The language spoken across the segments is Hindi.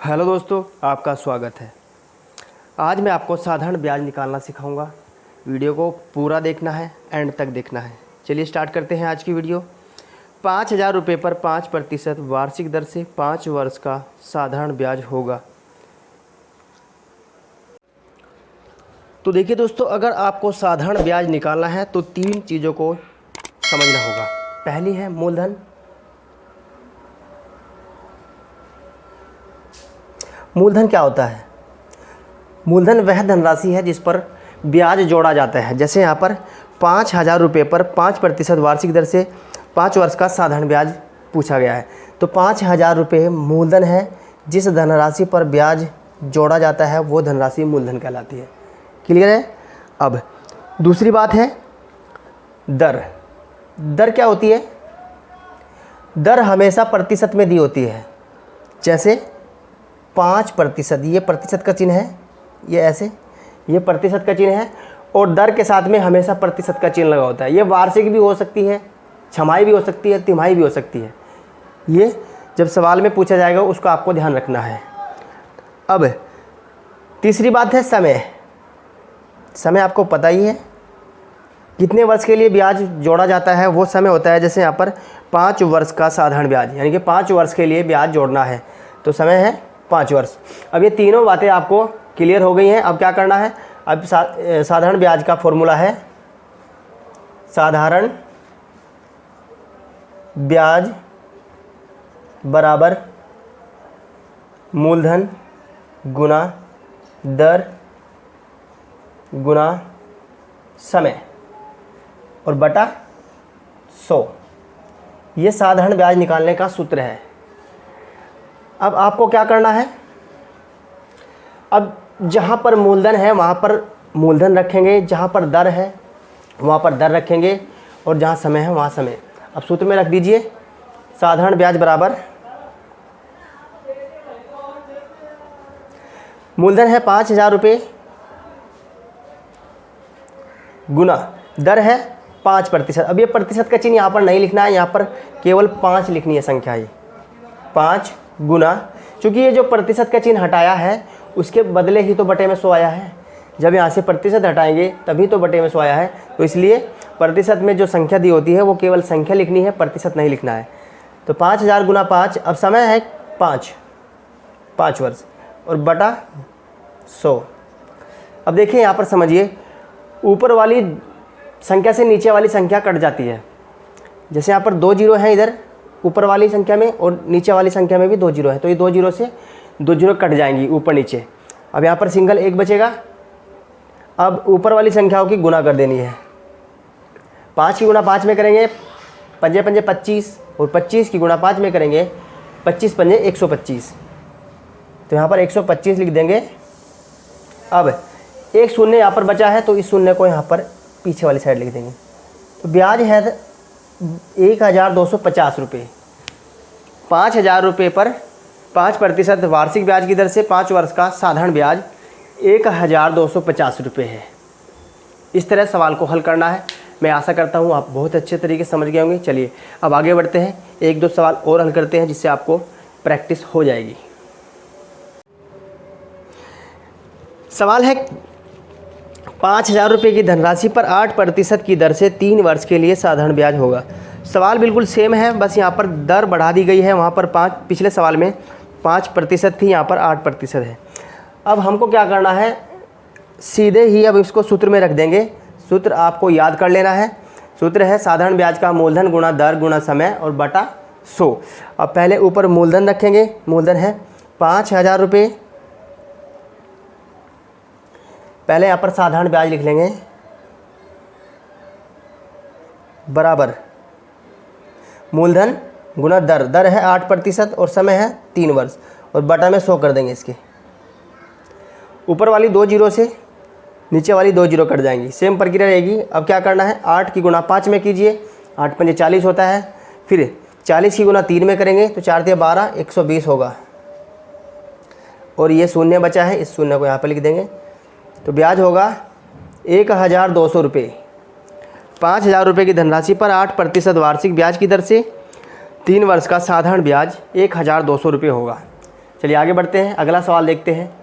हेलो दोस्तों, आपका स्वागत है। आज मैं आपको साधारण ब्याज निकालना सिखाऊंगा। वीडियो को पूरा देखना है, एंड तक देखना है। चलिए स्टार्ट करते हैं आज की वीडियो। 5,000 रुपये पर 5% वार्षिक दर से 5 वर्ष का साधारण ब्याज होगा। तो देखिए दोस्तों, अगर आपको साधारण ब्याज निकालना है तो 3 चीज़ों को समझना होगा। पहली है मूलधन। मूलधन क्या होता है? मूलधन वह धनराशि है जिस पर ब्याज जोड़ा जाता है। जैसे यहाँ पर 5,000 रुपये पर 5% वार्षिक दर से 5 वर्ष का साधारण ब्याज पूछा गया है। तो 5,000 रुपये मूलधन है। जिस धनराशि पर ब्याज जोड़ा जाता है वो धनराशि मूलधन कहलाती है। क्लियर है? अब दूसरी बात है दर। दर क्या होती है? दर हमेशा प्रतिशत में दी होती है। जैसे 5%, ये प्रतिशत का चिन्ह है, ये ऐसे, ये प्रतिशत का चिन्ह है और दर के साथ में हमेशा प्रतिशत का चिन्ह लगा होता है। ये वार्षिक भी हो सकती है, छमाही भी हो सकती है, तिमाही भी हो सकती है। ये जब सवाल में पूछा जाएगा उसको आपको ध्यान रखना है। अब तीसरी बात है समय। समय आपको पता ही है, कितने वर्ष के लिए ब्याज जोड़ा जाता है वो समय होता है। जैसे यहाँ पर 5 वर्ष का साधारण ब्याज, यानी कि 5 वर्ष के लिए ब्याज जोड़ना है तो समय है 5 वर्ष। अब ये तीनों बातें आपको क्लियर हो गई हैं। अब क्या करना है? अब साधारण ब्याज का फॉर्मूला है साधारण ब्याज बराबर मूलधन गुना दर गुना समय और बटा 100। ये साधारण ब्याज निकालने का सूत्र है। अब आपको क्या करना है? अब जहाँ पर मूलधन है वहाँ पर मूलधन रखेंगे, जहाँ पर दर है वहाँ पर दर रखेंगे और जहाँ समय है वहाँ समय। अब सूत्र में रख दीजिए साधारण ब्याज बराबर मूलधन है 5,000 रुपये गुना दर है 5%। अब ये प्रतिशत का चिन्ह यहाँ पर नहीं लिखना है, यहाँ पर केवल 5 लिखनी है संख्या। ही 5 गुना, चूँकि ये जो प्रतिशत का चिन्ह हटाया है उसके बदले ही तो बटे में 100 आया है। जब यहाँ से प्रतिशत हटाएंगे तभी तो बटे में 100 आया है। तो इसलिए प्रतिशत में जो संख्या दी होती है वो केवल संख्या लिखनी है, प्रतिशत नहीं लिखना है। तो 5,000 गुना 5, अब समय है 5 वर्ष और बटा 100। अब देखिए यहाँ पर समझिए, ऊपर वाली संख्या से नीचे वाली संख्या कट जाती है। जैसे यहाँ पर 2 जीरो हैं इधर ऊपर वाली संख्या में और नीचे वाली संख्या में भी 2 जीरो है, तो ये 2 जीरो से 2 जीरो कट जाएंगी ऊपर नीचे। अब यहाँ पर सिंगल 1 बचेगा। अब ऊपर वाली संख्याओं की गुना कर देनी है। 5 की गुना 5 में करेंगे 5 पंजे 25 और 25 की गुना 5 में करेंगे 25 पंजे 125। तो यहाँ पर 125 लिख देंगे। अब एक शून्य यहाँ पर बचा है तो इस शून्य को यहाँ पर पीछे वाली साइड लिख देंगे। तो ब्याज है 1,250 रुपये। 5,000 रुपये पर 5% वार्षिक ब्याज की दर से 5 वर्ष का साधारण ब्याज 1,250 रुपये है। इस तरह सवाल को हल करना है। मैं आशा करता हूँ आप बहुत अच्छे तरीके से समझ गए होंगे। चलिए अब आगे बढ़ते हैं, 1-2 सवाल और हल करते हैं जिससे आपको प्रैक्टिस हो जाएगी। सवाल है 5,000 रुपये की धनराशि पर 8% की दर से 3 वर्ष के लिए साधारण ब्याज होगा। सवाल बिल्कुल सेम है, बस यहाँ पर दर बढ़ा दी गई है। वहाँ पर 5, पिछले सवाल में 5% थी, यहाँ पर 8% है। अब हमको क्या करना है? सीधे ही अब इसको सूत्र में रख देंगे। सूत्र आपको याद कर लेना है। सूत्र है साधारण ब्याज का मूलधन गुना दर गुना समय और बटा 100। अब पहले ऊपर मूलधन रखेंगे। मूलधन है 5,000 रुपये। पहले यहाँ पर साधारण ब्याज लिख लेंगे बराबर मूलधन गुना दर। दर है 8% और समय है 3 वर्ष और बटा में 100 कर देंगे। इसके ऊपर वाली 2 जीरो से नीचे वाली 2 जीरो कट जाएंगी। सेम प्रक्रिया रहेगी। अब क्या करना है? 8 की गुना 5 में कीजिए, 8 पंजे 40 होता है। फिर 40 की गुना 3 में करेंगे तो 4 तिया 12, 120 होगा। और ये शून्य बचा है, इस शून्य को यहाँ पर लिख देंगे। तो ब्याज होगा 1,200 रुपये। 5,000 रुपये की धनराशि पर 8% वार्षिक ब्याज की दर से 3 वर्ष का साधारण ब्याज 1,200 रुपये होगा। चलिए आगे बढ़ते हैं, अगला सवाल देखते हैं।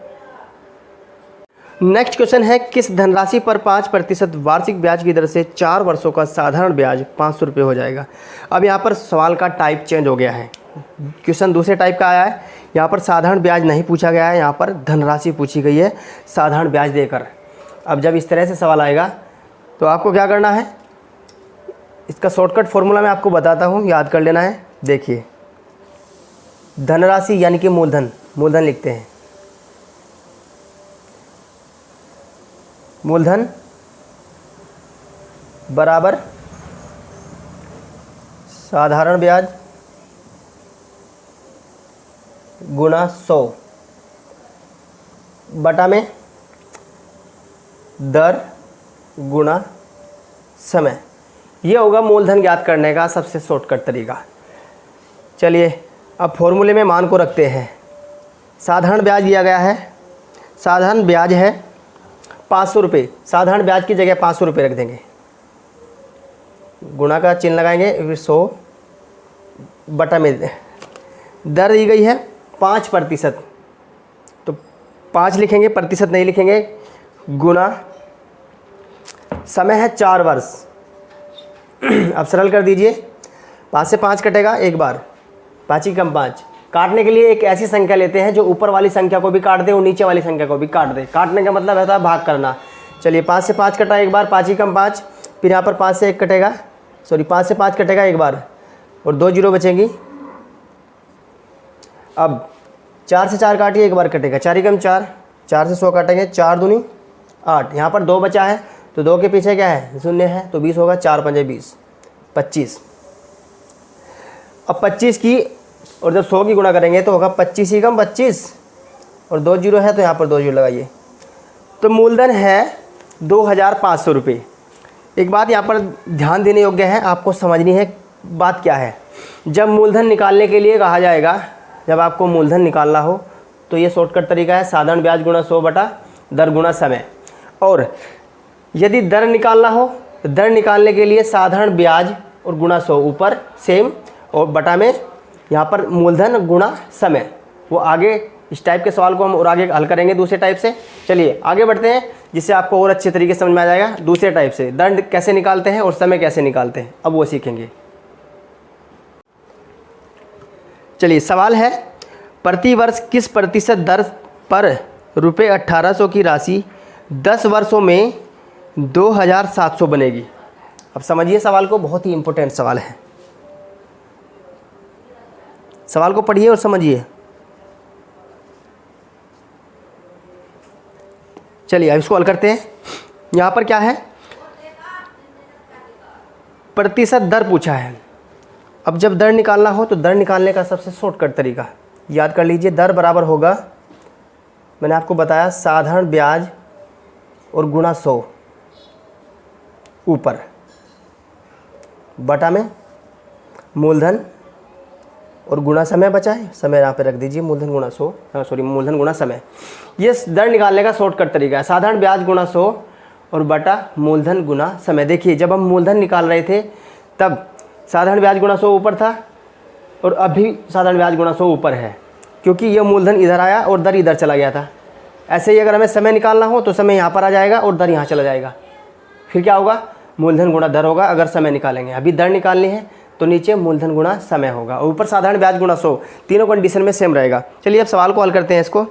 नेक्स्ट क्वेश्चन है, किस धनराशि पर 5% वार्षिक ब्याज की दर से 4 वर्षों का साधारण ब्याज 500 रुपये हो जाएगा। अब यहाँ पर सवाल का टाइप चेंज हो गया है, क्वेश्चन दूसरे टाइप का आया है। यहाँ पर साधारण ब्याज नहीं पूछा गया है, यहाँ पर धनराशि पूछी गई है साधारण ब्याज देकर। अब जब इस तरह से सवाल आएगा तो आपको क्या करना है, इसका शॉर्टकट फॉर्मूला मैं आपको बताता हूँ, याद कर लेना है। देखिए, धनराशि यानी कि मूलधन, मूलधन लिखते हैं, मूलधन बराबर साधारण ब्याज गुणा 100 बटा में दर गुणा समय। ये होगा मूलधन ज्ञात करने का सबसे शॉर्टकट तरीका। चलिए अब फॉर्मूले में मान को रखते हैं। साधारण ब्याज दिया गया है, साधारण ब्याज है 500 रुपये, साधारण ब्याज की जगह 500 रुपये रख देंगे, गुणा का चिन्ह लगाएंगे, फिर 100 बटा में दर दी गई है 5%, तो 5 लिखेंगे, प्रतिशत नहीं लिखेंगे, गुणा समय है 4 वर्ष। अब सरल कर दीजिए, 5 से 5 कटेगा एक बार, 5 ही कम 5। काटने के लिए एक ऐसी संख्या लेते हैं जो ऊपर वाली संख्या को भी काट दे और नीचे वाली संख्या को भी काट दे। काटने का मतलब होता है भाग करना। चलिए 5 से 5 कटा एक बार, 5 ही कम 5, फिर यहाँ पर 5 से 1 कटेगा, सॉरी 5 से 5 कटेगा एक बार और 2 जीरो बचेंगी। अब 4 से 4 काटिए एक बार कटेगा, 4 ही कम 4, 4 से 100 काटेंगे, 4 दूनी 8, यहाँ पर 2 बचा है तो 2 के पीछे क्या है, 0 है, तो 20 होगा, 4 पंजे 20, 25। अब 25 की और जब 100 की गुणा करेंगे तो होगा 25 ही कम 25 और 2 जीरो है तो यहाँ पर 2 जीरो लगाइए, तो मूलधन है 2500 रुपये। एक बात यहाँ पर ध्यान देने योग्य है, आपको समझनी है बात क्या है। जब मूलधन निकालने के लिए कहा जाएगा, जब आपको मूलधन निकालना हो तो ये शॉर्टकट तरीका है, साधारण ब्याज गुणा 100 बटा दर गुणा समय। और यदि दर निकालना हो तो दर निकालने के लिए साधारण ब्याज और गुणा 100 ऊपर सेम और बटा में यहाँ पर मूलधन गुणा समय। वो आगे इस टाइप के सवाल को हम और आगे हल करेंगे दूसरे टाइप से। चलिए आगे बढ़ते हैं, जिससे आपको और अच्छे तरीके से समझ में आ जाएगा दूसरे टाइप से दर कैसे निकालते हैं और समय कैसे निकालते हैं, अब वो सीखेंगे। चलिए सवाल है, प्रति वर्ष किस प्रतिशत दर पर रुपये 1800 की राशि 10 वर्षों में 2700 बनेगी। अब समझिए सवाल को, बहुत ही इंपॉर्टेंट सवाल है, सवाल को पढ़िए और समझिए। चलिए अब इसको हल करते हैं। यहाँ पर क्या है, प्रतिशत दर पूछा है। अब जब दर निकालना हो तो दर निकालने का सबसे शॉर्टकट तरीका याद कर लीजिए, दर बराबर होगा, मैंने आपको बताया, साधारण ब्याज और गुणा 100 ऊपर बटा में मूलधन और गुणा समय बचा है, समय यहाँ पे रख दीजिए, मूलधन गुणा 100, सॉरी मूलधन गुणा समय। ये दर निकालने का शॉर्टकट तरीका है, साधारण ब्याज गुणा 100 और बटा मूलधन गुणा समय। देखिए जब हम मूलधन निकाल रहे थे तब साधारण ब्याज गुणा 100 ऊपर था और अभी साधारण ब्याज गुणा 100 ऊपर है, क्योंकि ये मूलधन इधर आया और दर इधर चला गया था। ऐसे ही अगर हमें समय निकालना हो तो समय यहाँ पर आ जाएगा और दर यहाँ चला जाएगा, फिर क्या होगा, मूलधन गुणा दर होगा। अगर समय निकालेंगे, अभी दर निकालनी है तो नीचे मूलधन गुणा समय होगा और ऊपर साधारण ब्याज गुणा 100, तीनों कंडीशन में सेम रहेगा। चलिए अब सवाल को हल करते हैं इसको।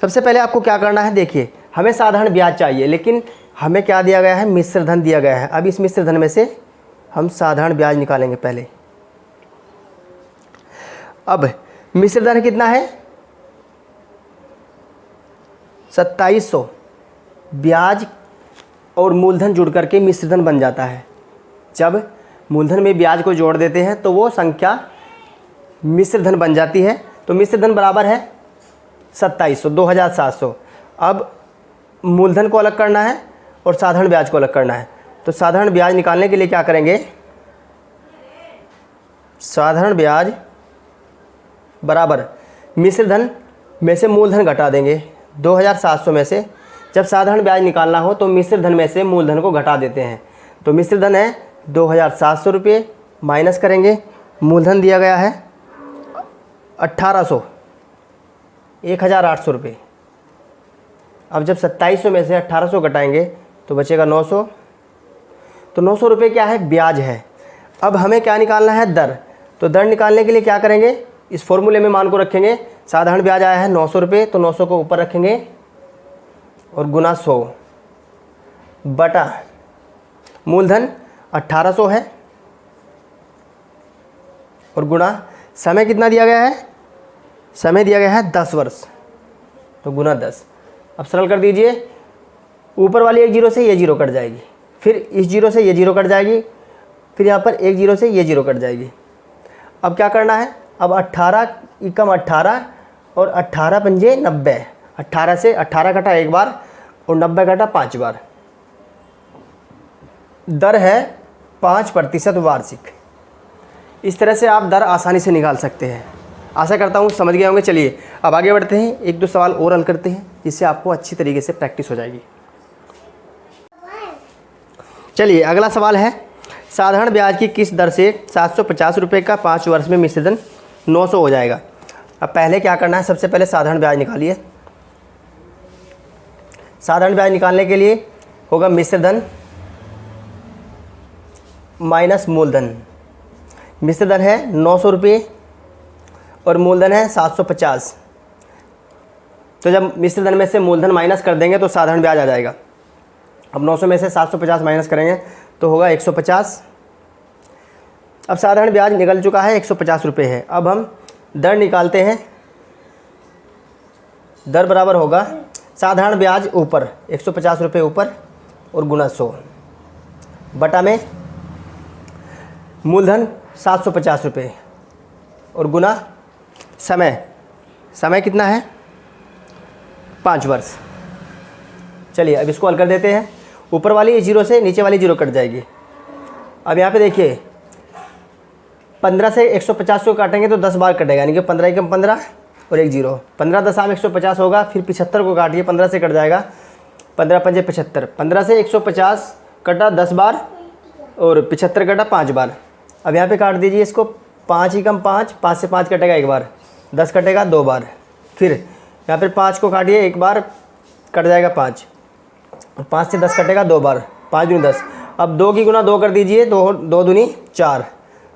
सबसे पहले आपको क्या करना है, देखिए हमें साधारण ब्याज चाहिए, लेकिन हमें क्या दिया गया है, मिश्र धन दिया गया है। अब इस मिश्र धन में से हम साधारण ब्याज निकालेंगे पहले। अब मिश्र धन कितना है, 2700, ब्याज और मूलधन जुड़ करके मिश्र धन बन जाता है। जब मूलधन में ब्याज को जोड़ देते हैं तो वो संख्या मिश्र धन बन जाती है। तो मिश्र धन बराबर है 2700, 2700। अब मूलधन को अलग करना है और साधारण ब्याज को अलग करना है। तो साधारण ब्याज निकालने के लिए क्या करेंगे, साधारण ब्याज बराबर मिश्र धन में से मूलधन घटा देंगे 2700 में से। जब साधारण ब्याज निकालना हो तो मिश्र धन में से मूलधन को घटा देते हैं। तो मिश्र धन है 2700 रुपये, माइनस करेंगे, मूलधन दिया गया है 1800, 1,800 रुपये। अब जब 2700 में से 1800 घटाएंगे तो बचेगा 900। तो 900 रुपये क्या है, ब्याज है। अब हमें क्या निकालना है, दर। तो दर निकालने के लिए क्या करेंगे, इस फॉर्मूले में मान को रखेंगे। साधारण ब्याज आया है 900 रुपये, तो 900 को ऊपर रखेंगे और गुना 100 बटा मूलधन 1800 है और गुणा समय कितना दिया गया है, समय दिया गया है 10 वर्ष, तो गुना 10। अब सरल कर दीजिए, ऊपर वाली एक जीरो से ये जीरो कट जाएगी, फिर इस जीरो से ये जीरो कट जाएगी, फिर यहाँ पर एक जीरो से ये जीरो कट जाएगी। अब क्या करना है, अब 18 एकम 18 और 18 पंजे 90। 18 से 18 कटा एक बार और 90 कटा 5 बार। दर है 5% वार्षिक। इस तरह से आप दर आसानी से निकाल सकते हैं। आशा करता हूँ समझ गए होंगे। चलिए अब आगे बढ़ते हैं, एक दो सवाल और हल करते हैं जिससे आपको अच्छी तरीके से प्रैक्टिस हो जाएगी। चलिए अगला सवाल है, साधारण ब्याज की किस दर से 750 रुपये का 5 वर्ष में मिश्र धन 900 हो जाएगा। अब पहले क्या करना है, सबसे पहले साधारण ब्याज निकालिए। साधारण ब्याज निकालने के लिए होगा मिश्र धन माइनस मूलधन। मिश्र धन है 900 रुपये और मूलधन है 750। तो जब मिश्र धन में से मूलधन माइनस कर देंगे तो साधारण ब्याज आ जाएगा। अब 900 में से 750 माइनस करेंगे तो होगा 150। अब साधारण ब्याज निकल चुका है, 150 रुपये है। अब हम दर निकालते हैं। दर बराबर होगा साधारण ब्याज ऊपर 150 रुपये ऊपर और गुना 100 बटा में मूलधन 750 रुपये और गुना समय। समय कितना है, 5 वर्ष। चलिए अब इसको हल कर देते हैं। ऊपर वाली जीरो से नीचे वाली जीरो कट जाएगी। अब यहाँ पे देखिए 15 से 150 को काटेंगे तो 10 बार कटेगा, यानी कि 15 एकम 15 और एक जीरो। 15 दशम 150 होगा, फिर 75 को काटिए, 15 से कट जाएगा, 15 पंजे 75। 15 से 150 कटा 10 बार और 75 कटा 5 बार। अब यहाँ पे काट दीजिए इसको, 5 एकम 5, 5 से 5 कटेगा एक बार, 10 कटेगा 2 बार, फिर यहाँ पर 5 को काटिए एक बार, कट जाएगा 5, 5 से 10 कटेगा 2 बार, 5 दूनी 10। अब 2 की गुना 2 कर दीजिए, 2 दूनी 4,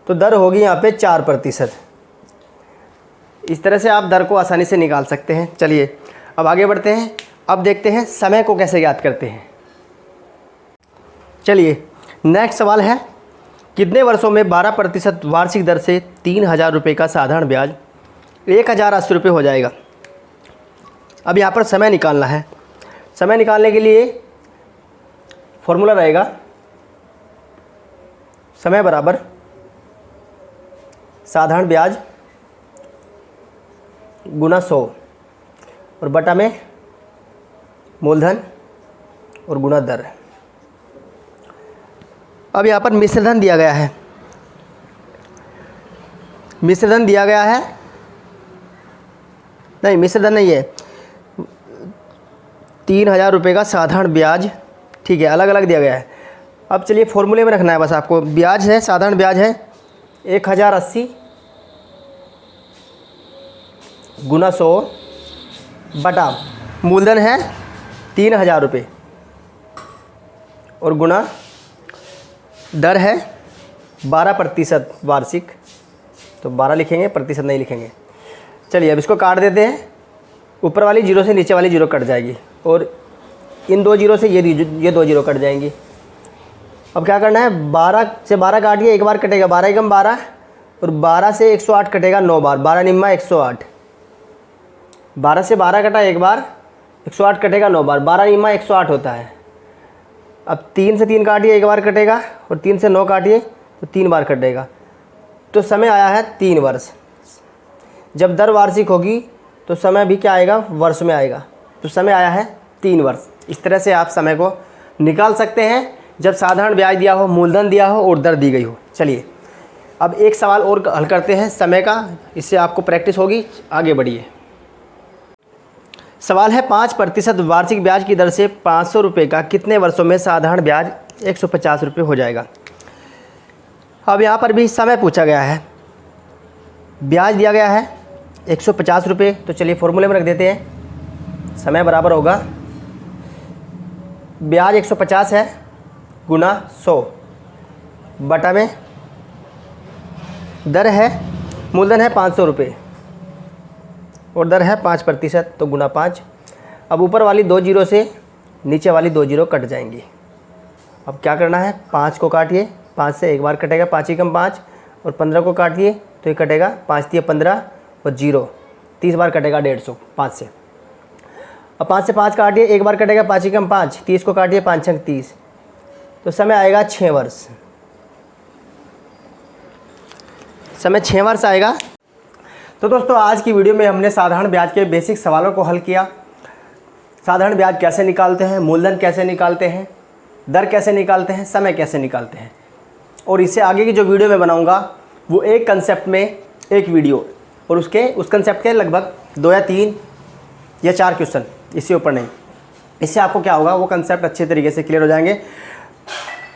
तो दर होगी यहाँ पे 4%। इस तरह से आप दर को आसानी से निकाल सकते हैं। चलिए अब आगे बढ़ते हैं। अब देखते हैं समय को कैसे याद करते हैं। चलिए नेक्स्ट सवाल है, कितने वर्षों में 12% वार्षिक दर से 3000 रुपये का साधारण ब्याज 1080 रुपये हो जाएगा। अब यहाँ पर समय निकालना है। समय निकालने के लिए फॉर्मूला रहेगा समय बराबर साधारण ब्याज गुना 100 और बटा में मूलधन और गुना दर। अब यहाँ पर मिश्रधन दिया गया है। मिश्रधन दिया गया है, नहीं मिश्रधन नहीं है, 3000 रुपये का साधारण ब्याज, ठीक है, अलग अलग दिया गया है। अब चलिए फॉर्मूले में रखना है बस आपको। ब्याज है, साधारण ब्याज है 1080 गुना 100 बटा मूलधन है 3000 रुपये और गुना दर है 12% वार्षिक, तो 12 लिखेंगे, प्रतिशत नहीं लिखेंगे। चलिए अब इसको काट देते हैं। ऊपर वाली जीरो से नीचे वाली जीरो कट जाएगी और इन 2 जीरो से ये 2 जीरो कट जाएंगी। अब क्या करना है, 12 से 12 काटिए, एक बार कटेगा 12 एकम 12 और 12 से 108 कटेगा 9 बार, 12 निम्मा 108। 12 से 12 कटा एक बार, 108 कटेगा 9 बार, 12 निम्मा 108 होता है। अब 3 से 3 काटिए, एक बार कटेगा और 3 से 9 काटिए तो 3 बार कटेगा। तो समय आया है 3 वर्ष। जब दर वार्षिक होगी तो समय भी क्या आएगा, वर्ष में आएगा। तो समय आया है 3 वर्ष। इस तरह से आप समय को निकाल सकते हैं जब साधारण ब्याज दिया हो, मूलधन दिया हो और दर दी गई हो। चलिए अब एक सवाल और हल करते हैं समय का, इससे आपको प्रैक्टिस होगी। आगे बढ़िए। सवाल है, 5% वार्षिक ब्याज की दर से 500 रुपये का कितने वर्षों में साधारण ब्याज 150 रुपये हो जाएगा। अब यहाँ पर भी समय पूछा गया है, ब्याज दिया गया है 150 रुपये। तो चलिए फॉर्मूले में रख देते हैं। समय बराबर होगा ब्याज 150 है गुना 100 बटा में दर है, मूलधन है 500 रुपये और दर है 5% तो गुना 5। अब ऊपर वाली 2 जीरो से नीचे वाली 2 जीरो कट जाएंगी। अब क्या करना है, 5 को काटिए, 5 से एक बार कटेगा, 5 ही कम 5, और 15 को काटिए तो ये कटेगा 5 दिए 15 और 0, 30 बार कटेगा 150 5 से। अब 5 से 5 काटिए, एक बार कटेगा, 5 ही कम 5, 30 को काटिए, 5 छंग 30, तो समय आएगा 6 वर्ष। समय 6 वर्ष आएगा। तो दोस्तों आज की वीडियो में हमने साधारण ब्याज के बेसिक सवालों को हल किया। साधारण ब्याज कैसे निकालते हैं, मूलधन कैसे निकालते हैं, दर कैसे निकालते हैं, समय कैसे निकालते हैं, और इससे आगे की जो वीडियो मैं बनाऊंगा वो एक कंसेप्ट में एक वीडियो, और उस कंसेप्ट के लगभग 2 या 3 या 4 क्वेश्चन, इससे ऊपर नहीं। इससे आपको क्या होगा, वो कंसेप्ट अच्छे तरीके से क्लियर हो जाएंगे।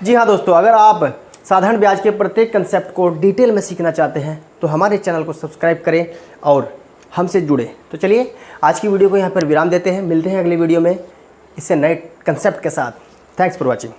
जी हाँ दोस्तों, अगर आप साधारण ब्याज के प्रत्येक कंसेप्ट को डिटेल में सीखना चाहते हैं तो हमारे चैनल को सब्सक्राइब करें और हमसे जुड़े। तो चलिए आज की वीडियो को यहाँ पर विराम देते हैं, मिलते हैं अगली वीडियो में इससे नए कंसेप्ट के साथ। Thanks for watching.